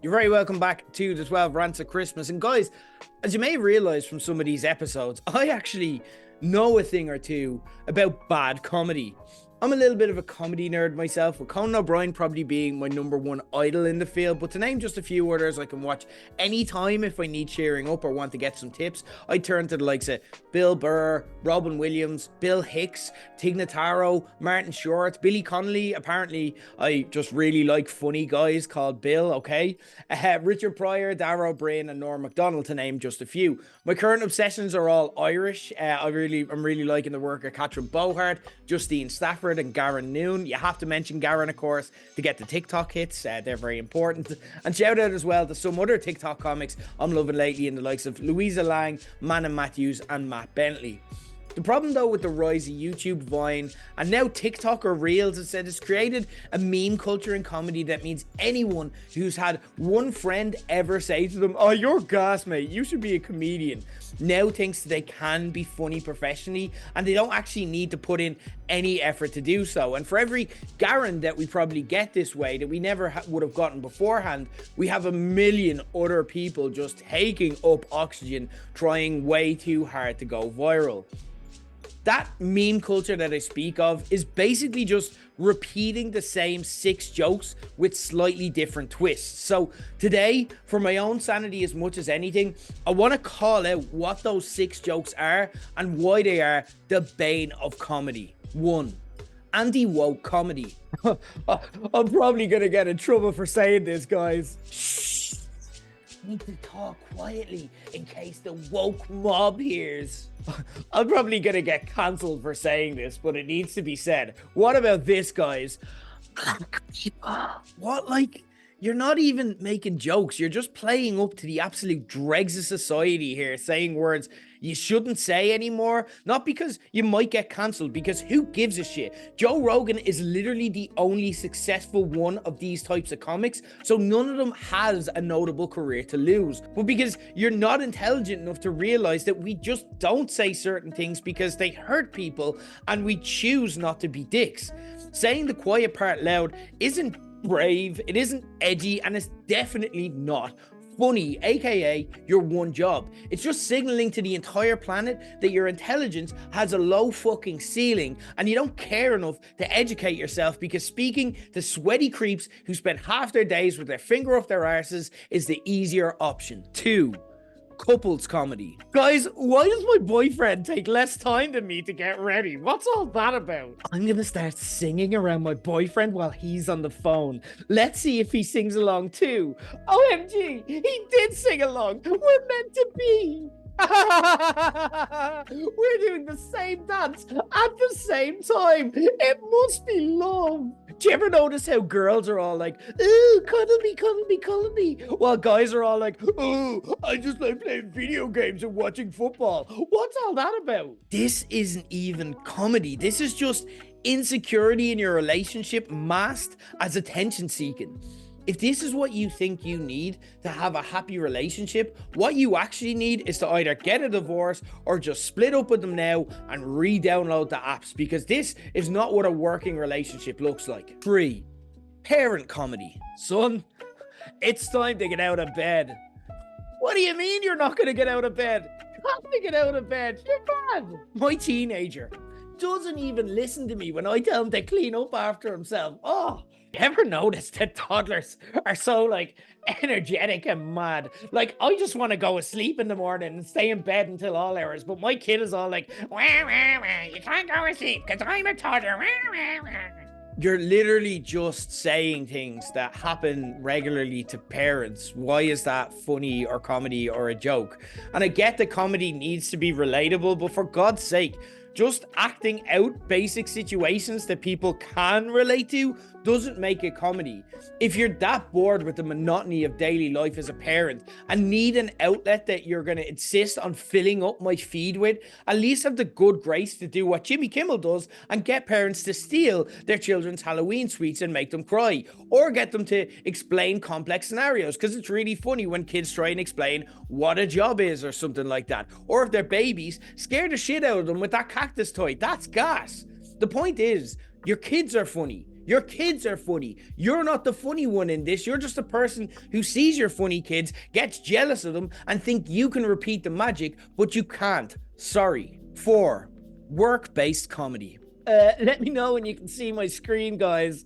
You're very welcome back to the 12 Rants of Christmas. And guys, as you may realize from some of these episodes, I actually know a thing or two about bad comedy. I'm a little bit of a comedy nerd myself, with Conan O'Brien probably being my number one idol in the field. But to name just a few others I can watch anytime if I need cheering up or want to get some tips, I turn to the likes of Bill Burr, Robin Williams, Bill Hicks, Tig Notaro, Martin Short, Billy Connolly. Apparently, I just really like funny guys called Bill, okay? Richard Pryor, Darrow O'Brien, and Norm Macdonald, to name just a few. My current obsessions are all Irish. I'm really liking the work of Catherine Bohart, Justine Stafford, and Garen Noon. You have to mention Garen, of course, to get the TikTok hits. They're very important. And shout out as well to some other TikTok comics I'm loving lately in the likes of Louisa Lang, Manon Matthews, and Matt Bentley. The problem though with the rise of YouTube, Vine, and now TikTok or Reels is that it's created a meme culture in comedy that means anyone who's had one friend ever say to them, "Oh, you're gas, mate, you should be a comedian," now thinks they can be funny professionally and they don't actually need to put in any effort to do so. And for every Garen that we probably get this way that we never would have gotten beforehand, we have a million other people just taking up oxygen, trying way too hard to go viral. That meme culture that I speak of is basically just repeating the same 6 jokes with slightly different twists. So today, for my own sanity as much as anything, I want to call out what those 6 jokes are and why they are the bane of comedy. 1. Anti-woke comedy. I'm probably going to get in trouble for saying this, guys. Shh. I need to talk quietly in case the woke mob hears. I'm probably gonna get cancelled for saying this, but it needs to be said. What about this, guys? What, like, you're not even making jokes. You're just playing up to the absolute dregs of society here, saying words you shouldn't say anymore. Not because you might get cancelled, because who gives a shit? Joe Rogan is literally the only successful one of these types of comics, so none of them has a notable career to lose. But because you're not intelligent enough to realize that we just don't say certain things because they hurt people and we choose not to be dicks. Saying the quiet part loud isn't brave, it isn't edgy, and it's definitely not funny, aka your one job. It's just signaling to the entire planet that your intelligence has a low fucking ceiling and you don't care enough to educate yourself, because speaking to sweaty creeps who spend half their days with their finger up their arses is the easier option. 2. Couples comedy. Guys, why does my boyfriend take less time than me to get ready? What's all that about? I'm gonna start singing around my boyfriend while he's on the phone. Let's see if he sings along too. OMG, he did sing along. We're meant to be. We're doing the same dance at the same time. It must be love. Do you ever notice how girls are all like, "Ooh, cuddle me, cuddle me, cuddle me," while guys are all like, "Oh, I just like playing video games and watching football"? What's all that about? This isn't even comedy. This is just insecurity in your relationship masked as attention seeking. If this is what you think you need to have a happy relationship, what you actually need is to either get a divorce or just split up with them now and re-download the apps, because this is not what a working relationship looks like. 3. Parent comedy. Son, it's time to get out of bed. What do you mean you're not going to get out of bed? You have to get out of bed. You're mad. My teenager doesn't even listen to me when I tell him to clean up after himself. Oh, you ever notice that toddlers are so like energetic and mad? Like, I just want to go asleep in the morning and stay in bed until all hours, but my kid is all like, "Wah, wah, wah. You can't go asleep because I'm a toddler." Wah, wah, wah. You're literally just saying things that happen regularly to parents. Why is that funny or comedy or a joke? And I get that comedy needs to be relatable, but for God's sake, just acting out basic situations that people can relate to doesn't make it comedy. If you're that bored with the monotony of daily life as a parent and need an outlet that you're going to insist on filling up my feed with, at least have the good grace to do what Jimmy Kimmel does and get parents to steal their children's Halloween sweets and make them cry, or get them to explain complex scenarios, because it's really funny when kids try and explain what a job is or something like that. Or if they're babies, scare the shit out of them with that cactus toy. That's gas. The point is, your kids are funny. Your kids are funny. You're not the funny one in this. You're just a person who sees your funny kids, gets jealous of them, and think you can repeat the magic, but you can't. Sorry. 4. Work-based comedy. Let me know when you can see my screen, guys.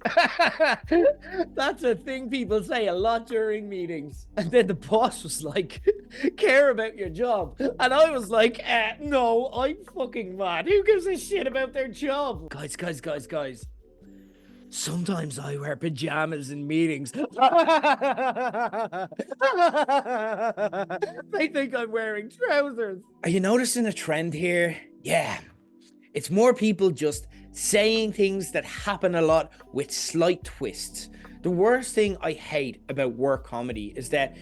That's a thing people say a lot during meetings. And then the boss was like, care about your job. And I was like, no, I'm fucking mad. Who gives a shit about their job? Guys. Sometimes I wear pajamas in meetings. They think I'm wearing trousers. Are you noticing a trend here? Yeah. It's more people just saying things that happen a lot with slight twists. The worst thing I hate about work comedy is that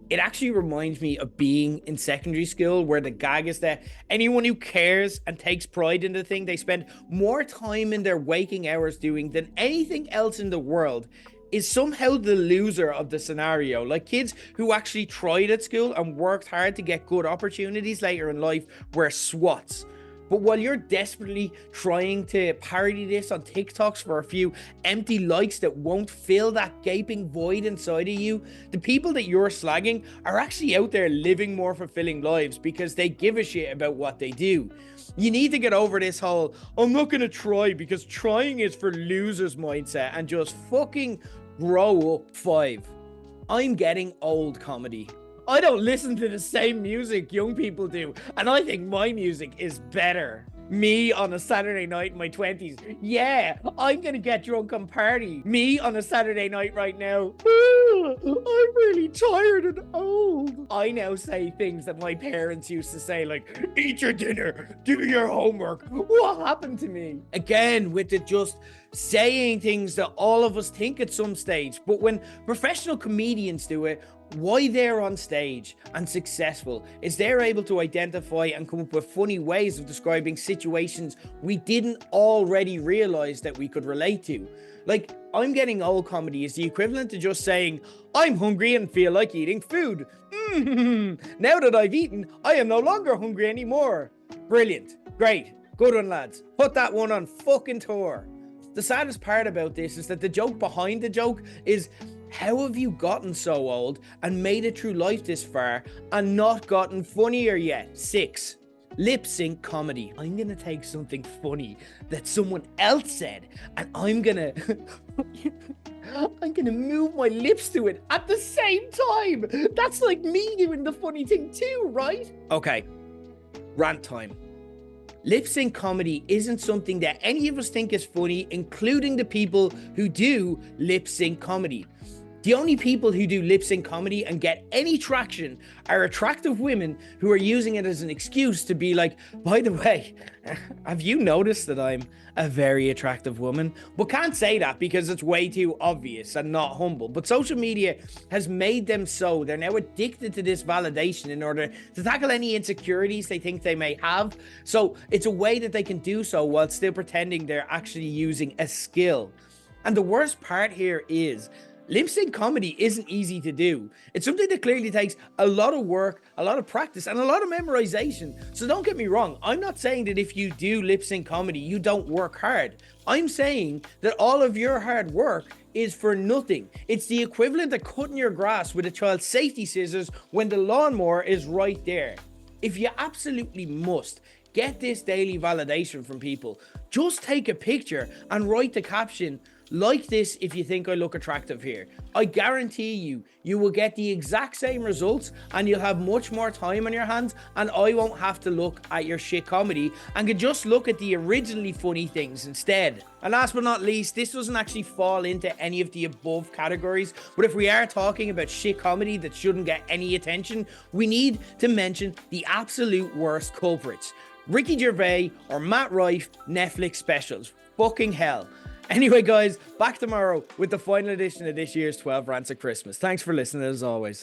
it actually reminds me of being in secondary school, where the gag is that anyone who cares and takes pride in the thing they spend more time in their waking hours doing than anything else in the world is somehow the loser of the scenario. Like kids who actually tried at school and worked hard to get good opportunities later in life were swats. But while you're desperately trying to parody this on TikToks for a few empty likes that won't fill that gaping void inside of you, the people that you're slagging are actually out there living more fulfilling lives because they give a shit about what they do. You need to get over this whole, I'm not gonna try because trying is for losers mindset, and just fucking grow up. 5. I'm getting old comedy. I don't listen to the same music young people do, and I think my music is better. Me on a Saturday night in my 20s. Yeah, I'm gonna get drunk and party. Me on a Saturday night right now. I'm really tired and old. I now say things that my parents used to say, like, eat your dinner, do your homework. What happened to me? Again, with it just saying things that all of us think at some stage. But when professional comedians do it, why they're on stage and successful is they're able to identify and come up with funny ways of describing situations we didn't already realize that we could relate to. Like, I'm getting old comedy is the equivalent to just saying, I'm hungry and feel like eating food. Now that I've eaten, I am no longer hungry anymore. Brilliant. Great. Good one, lads. Put that one on fucking tour. The saddest part about this is that the joke behind the joke is, how have you gotten so old and made it through life this far and not gotten funnier yet? 6. Lip sync comedy. I'm gonna take something funny that someone else said and I'm gonna move my lips to it at the same time. That's like me doing the funny thing too, right? Okay, rant time. Lip sync comedy isn't something that any of us think is funny, including the people who do lip sync comedy. The only people who do lip sync comedy and get any traction are attractive women who are using it as an excuse to be like, by the way, have you noticed that I'm a very attractive woman? But can't say that because it's way too obvious and not humble. But social media has made them so. They're now addicted to this validation in order to tackle any insecurities they think they may have. So it's a way that they can do so while still pretending they're actually using a skill. And the worst part here is, lip sync comedy isn't easy to do. It's something that clearly takes a lot of work, a lot of practice, and a lot of memorization. So don't get me wrong. I'm not saying that if you do lip sync comedy, you don't work hard. I'm saying that all of your hard work is for nothing. It's the equivalent of cutting your grass with a child's safety scissors when the lawnmower is right there. If you absolutely must get this daily validation from people, just take a picture and write the caption, like this if you think I look attractive here. I guarantee you will get the exact same results and you'll have much more time on your hands, and I won't have to look at your shit comedy and can just look at the originally funny things instead. And last but not least, this doesn't actually fall into any of the above categories, but if we are talking about shit comedy that shouldn't get any attention, we need to mention the absolute worst culprits. Ricky Gervais or Matt Rife Netflix specials. Fucking hell. Anyway, guys, back tomorrow with the final edition of this year's 12 Rants at Christmas. Thanks for listening as always.